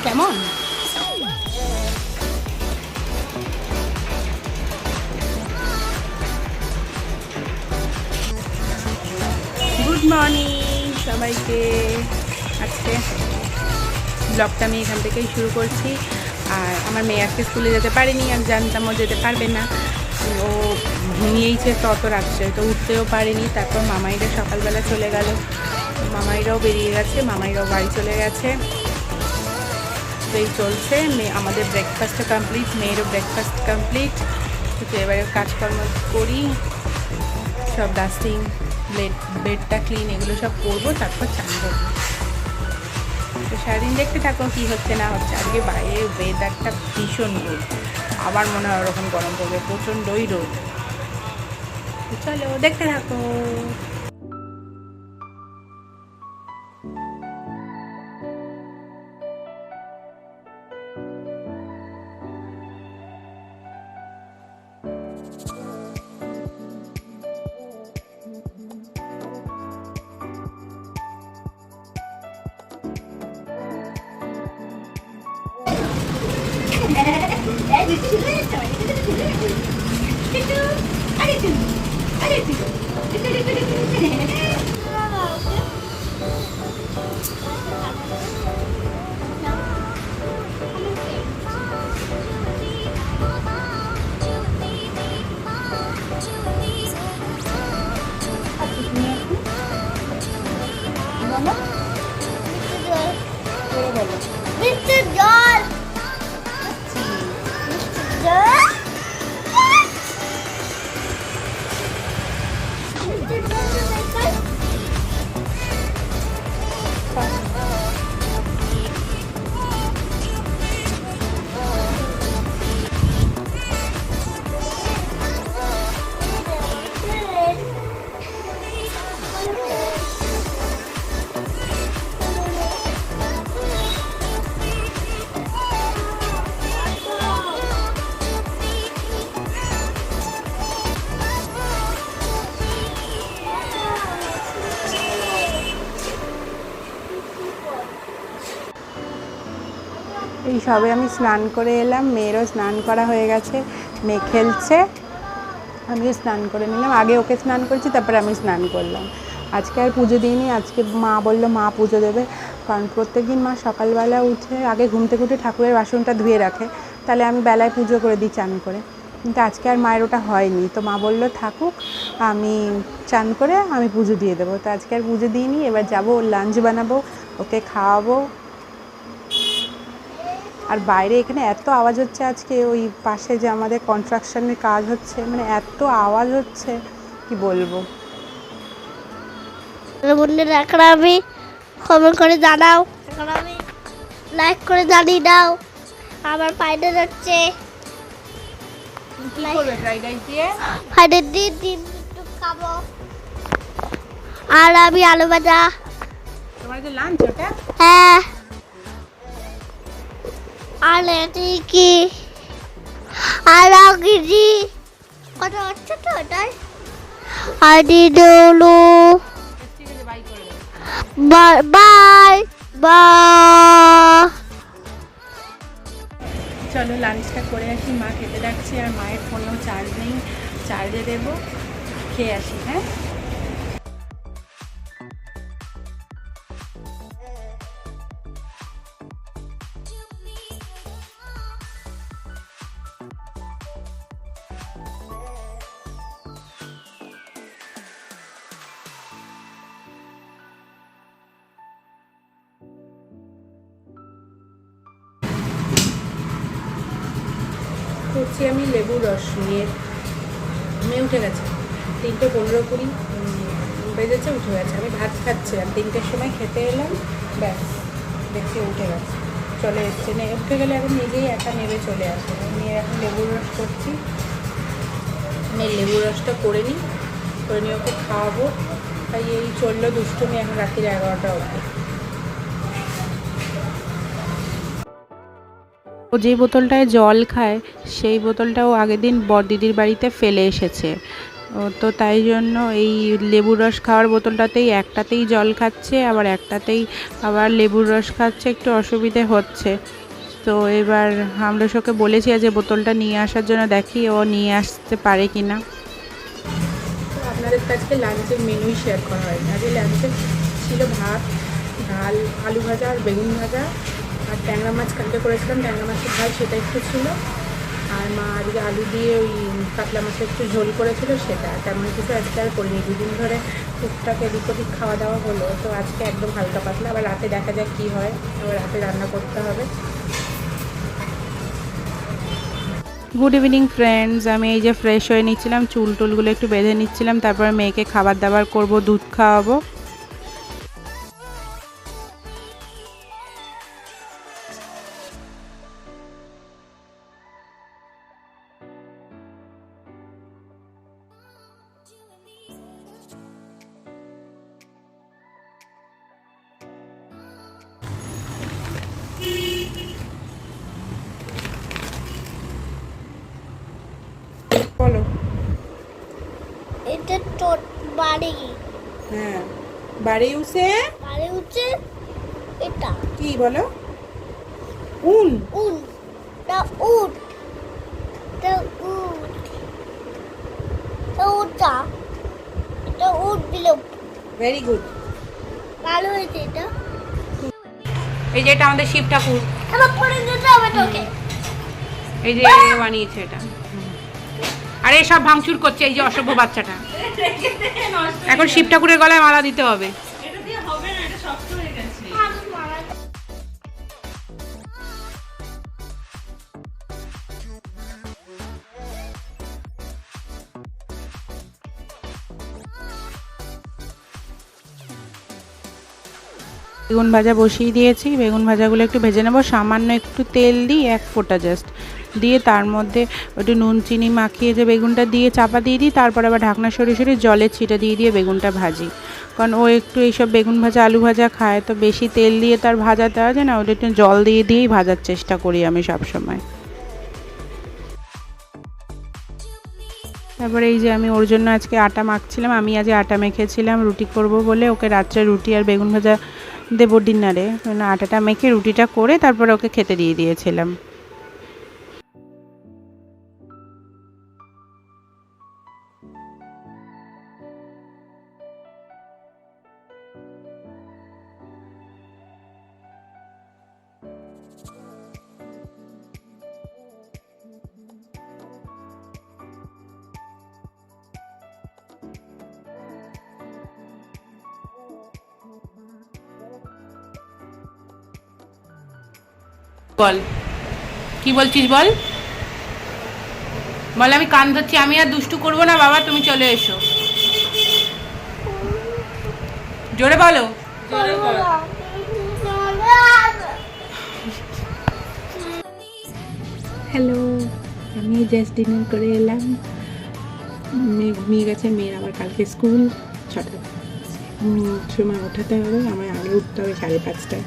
কেমন? Good morning সবাইকে। আজকে ব্লগটা আমি এখান থেকেই শুরু করছি। আর আমার মেয়ে আজকে স্কুলে যেতে পারেনি, আমি জানতাম ও যেতে পারবে না। ও ঘুমিয়েইছে তত রাত্রে, তো উঠতেও পারেনি। তারপর মামাইরা সকালবেলা চলে গেল, মামাইরাও বেরিয়ে গেছে, মামাইরাও বাড়ি চলে গেছে। তো এই চলছে, আমাদের ব্রেকফাস্টটা কমপ্লিট, মেয়েরও ব্রেকফাস্ট কমপ্লিট। তো এবারে কাজকর্ম করি, সব ডাস্টিং, বেডটা ক্লিন, এগুলো সব করবো, তারপর চান করবো। তো সারাদিন দেখতে থাকো কী হচ্ছে না হচ্ছে। আজকে বাইরে ওয়েদারটা ভীষণ রোদ, আবার মনে হয় ওরকম গরম পড়বে, প্রচণ্ডই রোদ। তো চলো দেখতে থাকো। Mr. John! এই সবে আমি স্নান করে এলাম, মেয়েরও স্নান করা হয়ে গেছে, মেয়ে খেলছে, আমিও স্নান করে নিলাম। আগে ওকে স্নান করেছি, তারপরে আমি স্নান করলাম। আজকে আর পুজো দিইনি, আজকে মা বললো মা পুজো দেবে, কারণ প্রত্যেকদিন মা সকালবেলা উঠে আগে ঘুম থেকে উঠে ঠাকুরের বাসনটা ধুয়ে রাখে, তাহলে আমি বেলায় পুজো করে দিই চান করে। কিন্তু আজকে আর মায়ের ওটা হয়নি, তো মা বললো থাকুক, আমি চান করে আমি পুজো দিয়ে দেবো। তো আজকে আর পুজো দিইনি, এবার যাবো, ওর লাঞ্চ বানাবো, ওকে খাওয়াবো। আর বাইরে এখানে এত আওয়াজ হচ্ছে, আজকে ওই পাশে যে আমাদের কনস্ট্রাকশনের কাজ হচ্ছে, মানে এত আওয়াজ হচ্ছে কি বলবো। বন্ধুরা এখন আমি কমেন্ট করে জানাও, এখন আমি লাইক করে জানিয়ে দাও। আমার ফাইনাল হচ্ছে কি করবে ফ্রাইড রাইস দিয়ে? ফাইনাল দিয়ে ডিম একটু খাবো, আর আমি আলু ভাজা। তোমার যে লাঞ্চ ওটা? হ্যাঁ, আর এটি কি আর গিজি কত হচ্ছে তো ওটাই আইডি ডলো। ঠিক আছে, বাই করে দাও। Bye bye bye. চলো লাঞ্চটা করে আসি, মা খেতে ডাকছি, আর মায়ের ফোনেও চার্জ নেই, চার্জে দেবো, খেয়ে আসি। হ্যাঁ, করছি আমি লেবুর রস নিয়ে। মেয়ে উঠে গেছে, 3:15 বেজেছে, উঠে গেছে। আমি ভাত খাচ্ছিলাম, 3টের সময় খেতে এলাম, ব্যাস দেখছি উঠে গেছে, চলে এসছে। উঠে গেলে এখন নিজেই একা নেবে চলে আসে। নিয়ে এখন লেবুর রস করছি, লেবুর রসটা করে নিই, করে নিয়ে ওকে খাওয়াবো। তাই এই চললো দুষ্টুমি এখন রাত্রির 11টা অবধি। ও যেই বোতলটায় জল খায়, সেই বোতলটাও আগের দিন বড়দিদির বাড়িতে ফেলে এসেছে। ও তো তাই জন্য এই লেবুর রস খাওয়ার বোতলটাতেই একটাতেই জল খাচ্ছে, আবার একটাতেই আবার লেবুর রস খাচ্ছে, একটু অসুবিধে হচ্ছে। তো এবার আমরা ওকে বলেছি যে বোতলটা নিয়ে আসার জন্য, দেখি ও নিয়ে আসতে পারে কি না। তো আপনাদের কাছে লাঞ্চের মেনুই শেয়ার করা হয়নি। আজকে লাঞ্চে ছিল ভাত, ডাল, আলু ভাজা আর বেগুন ভাজা, আর ট্যাংরা মাছ কালকে করেছিলাম, ট্যাংরা মাছের ঝাল সেটা একটু ছিল, আর মা আজকে আলু দিয়ে ওই কাতলা মাছের একটু ঝোল করেছিল সেটা। তেমন কিছু আজকে আর করিনি, দুদিন ধরে টুকটাক এদিক ওদিক খাওয়া দাওয়া হলো, তো আজকে একদম হালকা পাতলা। আবার রাতে দেখা যাক কী হয়, আবার রাতে রান্না করতে হবে। গুড ইভিনিং ফ্রেন্ডস, আমি এই যে ফ্রেশ হয়ে নিচ্ছিলাম, চুল টুলগুলো একটু বেঁধে নিচ্ছিলাম, তারপর মেয়েকে খাবার দাবার করব, দুধ খাওয়াবো। বলো। এটা তো বাড়ি, হ্যাঁ, বাড়ি উঠছে। বাড়ি হচ্ছে এটা কি বলো? উন। উন, এটা উট, এটা উট, এটা উটটা, এটা উট দিল। Very good. ভালো হয়েছে এটা। এই যে এটা আমাদের শিব ঠাকুর, এবার পরে দিতে হবে তোকে। এই যে বানিয়েছে এটা। আরে সব ভাঙচুর করছে এই যে অসভ্য বাচ্চাটা। এখন শিব ঠাকুরের গলায় মালা দিতে হবে। বেগুন ভাজা বসিয়ে দিয়েছি, বেগুন ভাজাগুলো একটু ভেজে নেবো, সামান্য একটু তেল দিই, এক ফোঁটা জাস্ট দিয়ে তার মধ্যে একটু নুন চিনি মাখিয়ে যে বেগুনটা দিয়ে চাপা দিয়ে দিই, তারপর আবার ঢাকনা সরিয়ে সরিয়ে জলের ছিটা দিয়ে দিয়ে বেগুনটা ভাজি। কারণ ও একটু এইসব বেগুন ভাজা আলু ভাজা খায়, তো বেশি তেল দিয়ে তার ভাজা দেওয়া যায় না, ওটা একটু জল দিয়ে দিয়েই ভাজার চেষ্টা করি আমি সবসময়। তারপরে এই যে আমি ওর জন্য আজকে আটা মাখছিলাম, আমি আজ আটা মেখেছিলাম রুটি করব বলে, ওকে রাত্রে রুটি আর বেগুন ভাজা দেবো ডিনারে, আটাটা মেখে রুটিটা করে তারপরে ওকে খেতে দিয়ে দিয়েছিলাম। বল, কি বলছিস বল? বল আমি কান ধরছি, আমি আর দুষ্টু করবো না বাবা, তুমি চলে এসো। জোরে বলো। হ্যালো, আমি জাস্ট ডিনার করে এলাম। মেয়ে ঘুমিয়ে গেছে, মেয়ের আবার কালকে স্কুল, 6টার সময় ওঠাতে হবে, আমার আগে উঠতে হবে 5:30টায়।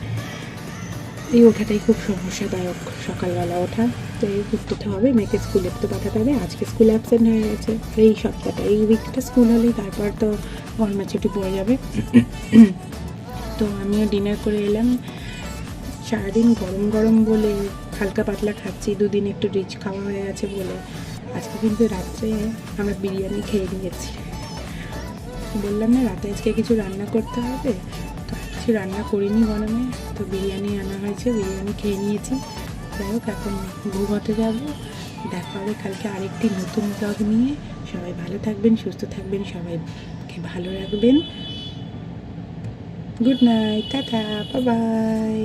এই ওঠাটাই খুব সমস্যাদায়ক, সকালবেলা ওঠা, তো এই উঠতে হবে, মেয়েকে স্কুলে তো পাঠাতে হবে। আজকে স্কুল অ্যাবসেন্ট হয়ে গেছে, এই সপ্তাহটা, এই উইকটা স্কুল হলেই তারপর তো গরমের ছুটি পড়ে যাবে। তো আমিও ডিনার করে এলাম, সারাদিন গরম গরম বলে হালকা পাতলা খাচ্ছি, দুদিন একটু রিচ খাওয়া হয়ে গেছে বলে। আজকে কিন্তু রাত্রে আমরা বিরিয়ানি খেয়ে নিয়েছি। বললাম না রাতে আজকে কিছু রান্না করতে হবে, তো কিছু রান্না করিনি গরমে, তো বিরিয়ানি আনা হয়েছে, বিরিয়ানি খেয়ে নিয়েছি। যাই হোক, এখন ঘুমোতে যাবো, দেখা হবে কালকে আরেকটি নতুন ব্লগ নিয়ে। সবাই ভালো থাকবেন, সুস্থ থাকবেন, সবাইকে ভালো রাখবেন। Good night, tata, bye bye.